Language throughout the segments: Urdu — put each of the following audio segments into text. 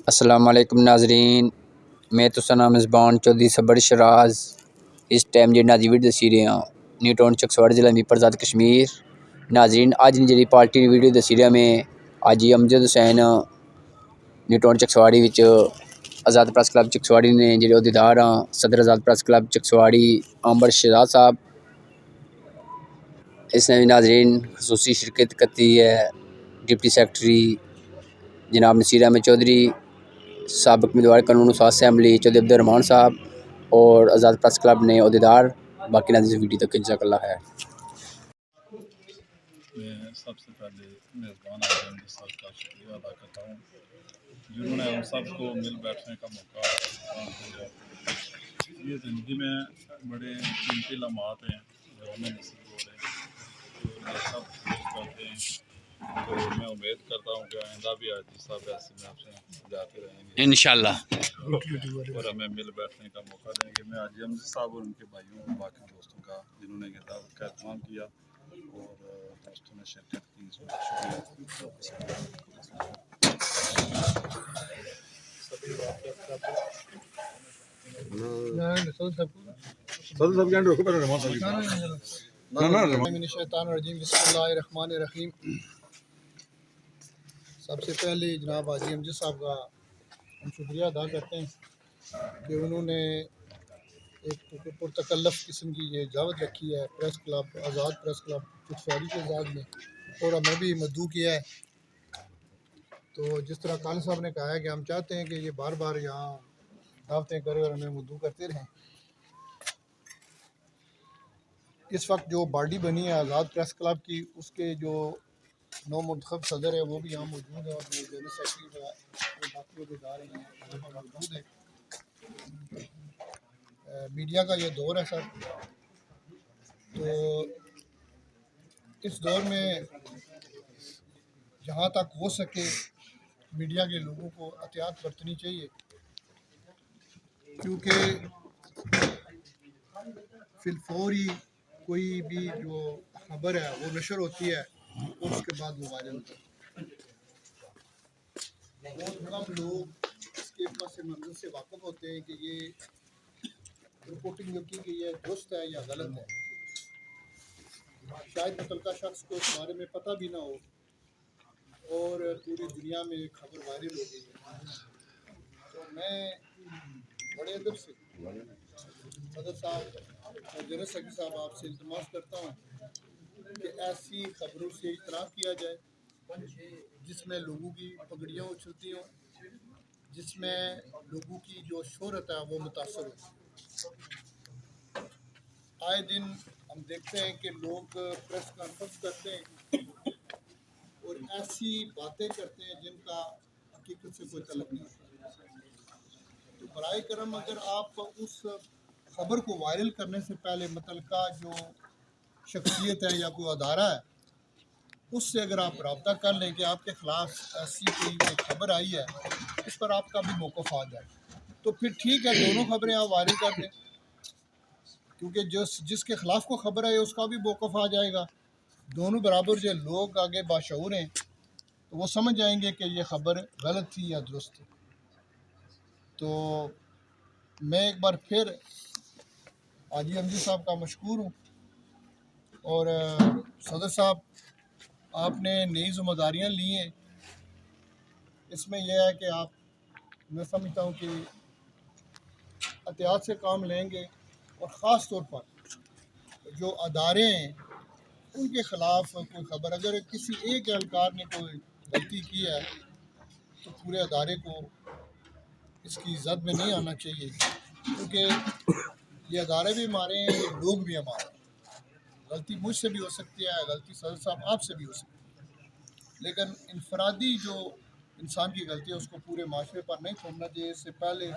السلام علیکم ناظرین، میں تو نام مزبان چودھری صبر شراز اس ٹائم جی ناظرین ویڈیو دسی رہے ہیں نیو ٹاؤن چکسواڑ ضلع میپر آزاد کشمیر۔ ناظرین اج جی پارٹی ویڈیو دسی رہا میں اج امجد حسین نیو ٹاؤن چکسواڑی وچ آزاد پریس کلب چکسواڑی نے جڑے عہدیدار ہیں صدر آزاد پریس کلب چکسواڑی عمر شہزاد صاحب، اس نے بھی ناظرین خصوصی شرکت کرتی ہے ڈپٹی سیکرٹری جناب نصیر احمد چودھری، سابق امیدوار قانون و ساز اسمبلی چودھری عبدالرحمان صاحب اور آزاد پریس کلب نے عہدیدار۔ باقی ناظرین ویڈیو تک جزاک اللہ خیر۔ میں سب سے پہلے میزبان اعظم صاحب کا شکریہ ادا کرتا ہوں جنہوں نے ہم سب کو مل بیٹھنے کا موقع فراہم کیا۔ یہ زندگی میں بڑے قیمتی لمحات ہیں جو ہمیں نصیب ہو رہے ہیں، تو یہ سب کچھ کرتے ہیں، تو میں امید کرتا ہوں کہ آئندہ بھی عاجز صاحب ایسے میں آپ سے جاتے رہیں گے انشاءاللہ اور ہمیں مل بیٹھنے کا موقع دیں گے۔ میں حاجی امجد صاحب اور ان کے بھائیوں اور باقی دوستوں کا جنہوں نے یہ دعوت کا اہتمام کیا اور دوستوں نے شرکت کی، اس میں شکریہ۔ بسم اللہ الرحمن الرحیم۔ سب سے پہلے جناب حاجی امجد صاحب کا ہم شکریہ ادا کرتے ہیں کہ انہوں نے ایک پرتکلف قسم کی یہ دعوت رکھی ہے پریس کلب آزاد پریس کلب چکسواڑی کے اعزاز میں، اور ہمیں بھی مدعو کیا ہے۔ تو جس طرح کان صاحب نے کہا ہے کہ ہم چاہتے ہیں کہ یہ بار بار یہاں دعوتیں کرے اور ہمیں مدعو کرتے رہیں۔ اس وقت جو باڈی بنی ہے آزاد پریس کلب کی، اس کے جو نو منتخب صدر ہے وہ بھی یہاں موجود ہے، اور جو جنرل سیکرٹری ہے وہ باقی عہدیدار ہیں موجود ہیں۔ میڈیا کا یہ دور ہے سر، تو اس دور میں جہاں تک ہو سکے میڈیا کے لوگوں کو احتیاط برتنی چاہیے، کیونکہ فی الفور ہی کوئی بھی جو خبر ہے وہ نشر ہوتی ہے اور اس کے بعد وہ وائرل ہوتی ہے۔ بہت کم لوگ اس کے پس منظر سے واقف ہوتے ہیں کہ یہ رپورٹنگ جو کی گئی ہے درست ہے یا غلط ہے۔ شاید متعلقہ شخص کو اس بارے میں پتہ بھی نہ ہو اور پوری دنیا میں خبر وائرل ہو گئی ہے۔ تو میں بڑے ادب سے صدر صاحب اور جنرل سیکرٹری صاحب آپ سے التماس کرتا ہوں کہ ایسی خبروں سے اجتناب کیا جائے جس میں لوگوں کی پگڑیاں اچھلتی ہوں، جس میں لوگوں کی جو شہرت ہے وہ متاثر ہوتی ہے۔ آئے دن ہم دیکھتے ہیں کہ لوگ پریس کانفرنس کرتے ہیں اور ایسی باتیں کرتے ہیں جن کا حقیقت سے کوئی تعلق نہیں ہوتا۔ تو برائے کرم اگر آپ اس خبر کو وائرل کرنے سے پہلے متعلقہ جو شخصیت ہے یا کوئی ادارہ ہے اس سے اگر آپ رابطہ کر لیں کہ آپ کے خلاف ایسی کوئی خبر آئی ہے، اس پر آپ کا بھی موقف آ جائے، تو پھر ٹھیک ہے دونوں خبریں آپ وائرل کر دیں، کیونکہ جس کے خلاف کو خبر ہے اس کا بھی موقف آ جائے گا۔ دونوں برابر جو لوگ آگے باشعور ہیں تو وہ سمجھ جائیں گے کہ یہ خبر غلط تھی یا درست تھی۔ تو میں ایک بار پھر حاجی امجد صاحب کا مشکور ہوں، اور صدر صاحب آپ نے نئی ذمہ داریاں لی ہیں، اس میں یہ ہے کہ آپ میں سمجھتا ہوں کہ احتیاط سے کام لیں گے، اور خاص طور پر جو ادارے ہیں ان کے خلاف کوئی خبر اگر کسی ایک اہلکار نے کوئی غلطی کی ہے تو پورے ادارے کو اس کی زد میں نہیں آنا چاہیے، کیونکہ یہ ادارے بھی ہمارے ہیں، یہ لوگ بھی ہمارے ہیں۔ غلطی مجھ سے بھی ہو سکتی ہے، غلطی صدر صاحب آپ سے بھی ہو سکتی ہے، لیکن انفرادی جو انسان کی غلطی ہے اس کو پورے معاشرے پر نہیں تھوپنا چاہیے۔ اس سے پہلے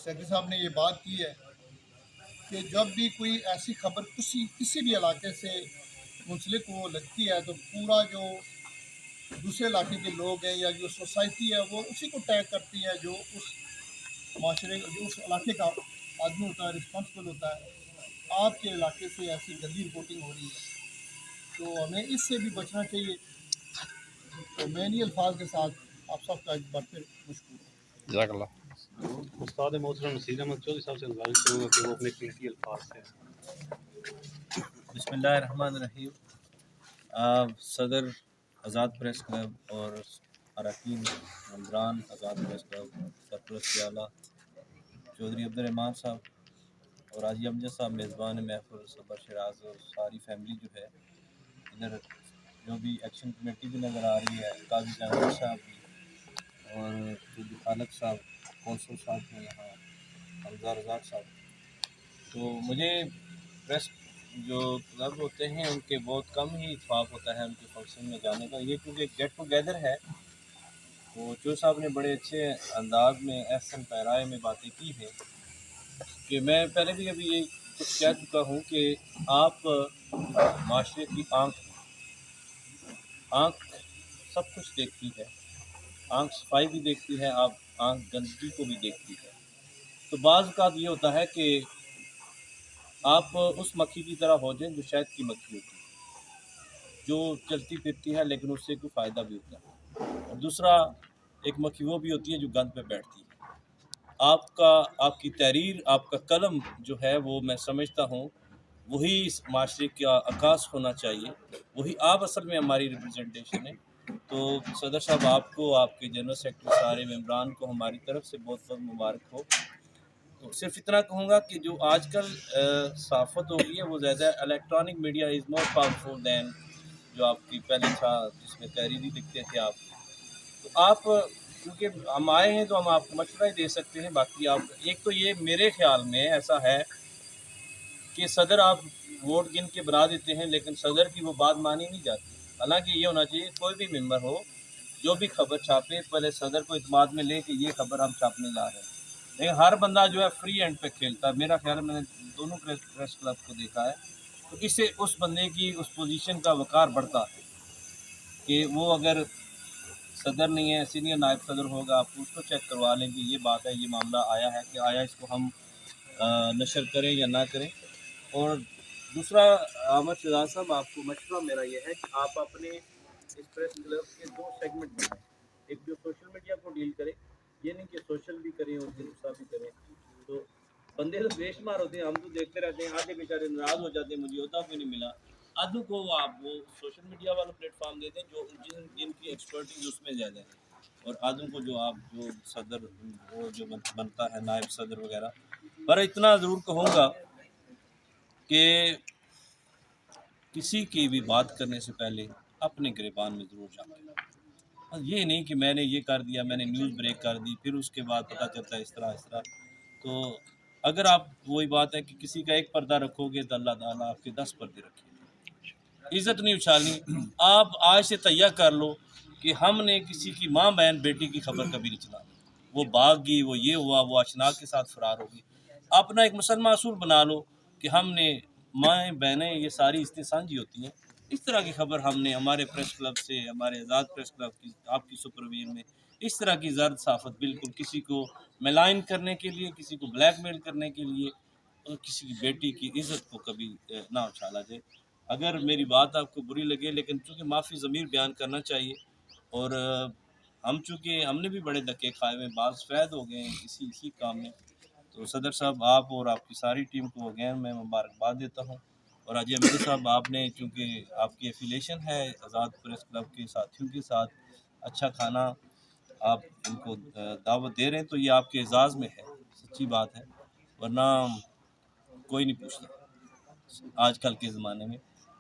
سیکرٹری صاحب نے یہ بات کی ہے کہ جب بھی کوئی ایسی خبر کسی بھی علاقے سے منسلک وہ لگتی ہے تو پورا جو دوسرے علاقے کے لوگ ہیں یا جو سوسائٹی ہے وہ اسی کو ٹیگ کرتی ہے جو اس معاشرے جو اس علاقے کا آدمی ہوتا ہے، رسپانسبل ہوتا ہے۔ آپ کے علاقے سے ایسی گندی رپورٹنگ ہو رہی ہے تو ہمیں اس سے بھی بچنا چاہیے۔ میں انہی الفاظ کے ساتھ آپ سب کا ایک بار پھر مشکور ہوں. جزاک اللہ. استاد محترم نصیر احمد چودھری صاحب سے گزارش کروں گا کہ وہ اپنے قیمتی الفاظ سے. بسم اللہ الرحمن الرحیم. صدر آزاد پریس کلب اور اراکین ممبران آزاد پریس کلب سرپرست اعلیٰ چودھری عبدالرحمان صاحب اور حاجی امجد صاحب میزبان محفل صبر شراز اور ساری فیملی جو ہے ادھر جو بھی ایکشن کمیٹی بھی نظر آ رہی ہے قاضی جہانگیر صاحب بھی اور چودھری خالد صاحب کونسل صاحب ہیں یہاں حمزہ رزاق صاحب. تو مجھے پریس جو کلب ہوتے ہیں ان کے بہت کم ہی اتفاق ہوتا ہے ان کے فنکشن میں جانے کا. یہ کیونکہ گیٹ ٹوگیدر ہے تو جو صاحب نے بڑے اچھے انداز میں احسن پیرائے میں باتیں کی ہیں کہ میں پہلے بھی ابھی یہ کچھ کہہ چکا ہوں کہ آپ معاشرے کی آنکھ سب کچھ دیکھتی ہے. آنکھ صفائی بھی دیکھتی ہے, آپ آنکھ گندگی کو بھی دیکھتی ہے. تو بعض اوقات یہ ہوتا ہے کہ آپ اس مکھی کی طرح ہو جائیں جو شہد کی مکھی ہوتی ہے, جو چلتی پھرتی ہے لیکن اس سے کوئی فائدہ بھی ہوتا ہے. اور دوسرا ایک مکھی وہ بھی ہوتی ہے جو گند پہ بیٹھتی ہے. آپ کی تحریر, آپ کا قلم جو ہے وہ میں سمجھتا ہوں وہی اس معاشرے کا عکاس ہونا چاہیے, وہی آپ اصل میں ہماری ریپرزنٹیشن ہے. تو صدر صاحب آپ کو, آپ کے جنرل سیکرٹری, سارے ممبران کو ہماری طرف سے بہت بہت مبارک ہو. تو صرف اتنا کہوں گا کہ جو آج کل صحافت ہو گئی ہے وہ زیادہ electronic media is more powerful دین جو آپ کی پہلے تھا جس میں تحریری لکھتے تھے آپ. تو آپ کیونکہ ہم آئے ہیں تو ہم آپ کو مشورہ ہی دے سکتے ہیں. باقی آپ ایک تو یہ میرے خیال میں ایسا ہے کہ صدر آپ ووٹ گن کے بنا دیتے ہیں لیکن صدر کی وہ بات مانی نہیں جاتی. حالانکہ یہ ہونا چاہیے کوئی بھی ممبر ہو جو بھی خبر چھاپے پہلے صدر کو اعتماد میں لے کہ یہ خبر ہم چھاپنے جا رہے ہیں. لیکن ہر بندہ جو ہے فری اینڈ پہ کھیلتا ہے. میرا خیال ہے میں نے دونوں پریس کلب کو دیکھا ہے تو اس سے اس بندے کی اس پوزیشن کا وقار بڑھتا ہے کہ وہ اگر صدر نہیں ہے, سینئر نائب صدر ہوگا, آپ اس کو چیک کروا لیں کہ یہ بات ہے, یہ معاملہ آیا ہے کہ آیا اس کو ہم نشر کریں یا نہ کریں. اور دوسرا احمد شہزاد صاحب, آپ کو مشورہ میرا یہ ہے کہ آپ اپنے اس پریس کلب کے 2 سیگمنٹ بنائیں. ایک جو سوشل میڈیا کو ڈیل کرے, یہ نہیں کہ سوشل بھی کریں اور دوسرا بھی کریں. تو بندے تو بے شمار ہوتے ہیں, ہم تو دیکھتے رہتے ہیں, آدھے بیچارے ناراض ہو جاتے ہیں مجھے ہوتا کیوں نہیں ملا. آدھوں کو آپ وہ سوشل میڈیا والا پلیٹ فارم دیتے ہیں جو جن کی ایکسپرٹیز اس میں زیادہ ہے, اور آدھوں کو جو آپ جو صدر وہ جو بنتا ہے نائب صدر وغیرہ. پر اتنا ضرور کہوں گا کہ کسی کی بھی بات کرنے سے پہلے اپنے گریبان میں ضرور جھانکیں. یہ نہیں کہ میں نے یہ کر دیا, میں نے نیوز بریک کر دی, پھر اس کے بعد پتہ چلتا ہے اس طرح. تو اگر آپ وہی بات ہے کہ کسی کا ایک پردہ رکھو گے تو اللہ تعالیٰ آپ کے 10 پردے رکھیں گے. عزت نہیں اچھالنی. آپ آج سے تیار کر لو کہ ہم نے کسی کی ماں بہن بیٹی کی خبر کبھی نہیں چلانی. وہ بھاگ گئی, وہ یہ ہوا, وہ اشناک کے ساتھ فرار ہوگی. اپنا ایک مسلمہ اصول بنا لو کہ ہم نے مائیں بہنیں یہ ساری اتنی سانجھی ہوتی ہیں. اس طرح کی خبر ہم نے ہمارے پریس کلب سے, ہمارے آزاد پریس کلب کی آپ کی سپرویژن میں اس طرح کی زرد صحافت بالکل کسی کو ملائن کرنے کے لیے, کسی کو بلیک میل کرنے کے لیے, اور کسی کی بیٹی کی عزت کو کبھی نہ اچھالا جائے. اگر میری بات آپ کو بری لگے, لیکن چونکہ معافی ضمیر بیان کرنا چاہیے, اور چونکہ ہم نے بھی بڑے دھکے کھائے ہوئے, بعض فید ہو گئے ہیں اسی کام میں. تو صدر صاحب آپ اور آپ کی ساری ٹیم کو اگین میں مبارکباد دیتا ہوں. اور حاجی امجد صاحب, آپ نے چونکہ آپ کی ایفیلیشن ہے آزاد پریس کلب کے ساتھیوں کے ساتھ, اچھا کھانا آپ ان کو دعوت دے رہے ہیں تو یہ آپ کے اعزاز میں ہے, سچی بات ہے, ورنہ کوئی نہیں پوچھتا آج کل کے زمانے میں.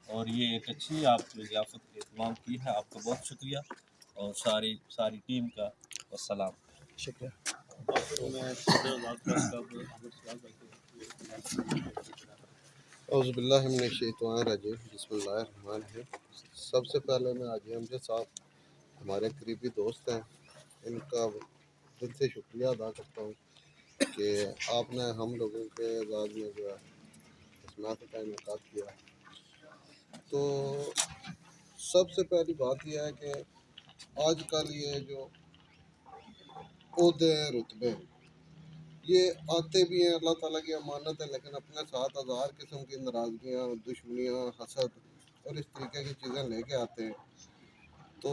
اور یہ ایک اچھی آپ نے ضیافت کا اہتمام کی ہے, آپ کا بہت شکریہ, اور ساری ٹیم کا والسلام. شکریہ. میں صدر آزاد پریس کلب احمد شہزاد صاحب کو اعوذ باللہ من الشیطان الرجیم. بسم اللہ الرحمن الرحیم. سب سے پہلے میں حاجی امجد صاحب ہمارے قریبی دوست ہیں, ان کا دل سے شکریہ ادا کرتا ہوں کہ آپ نے ہم لوگوں کے اعزاز میں جو ہے اسناد کا انعقاد کیا. تو سب سے پہلی بات یہ ہے کہ آج کل یہ جو عہدے ہیں, رتبے ہیں, یہ آتے بھی ہیں, اللہ تعالیٰ کی امانت ہے, لیکن اپنے ساتھ ہزار قسم کی ناراضگیاں, دشمنیاں, حسد اور اس طریقے کی چیزیں لے کے آتے ہیں. تو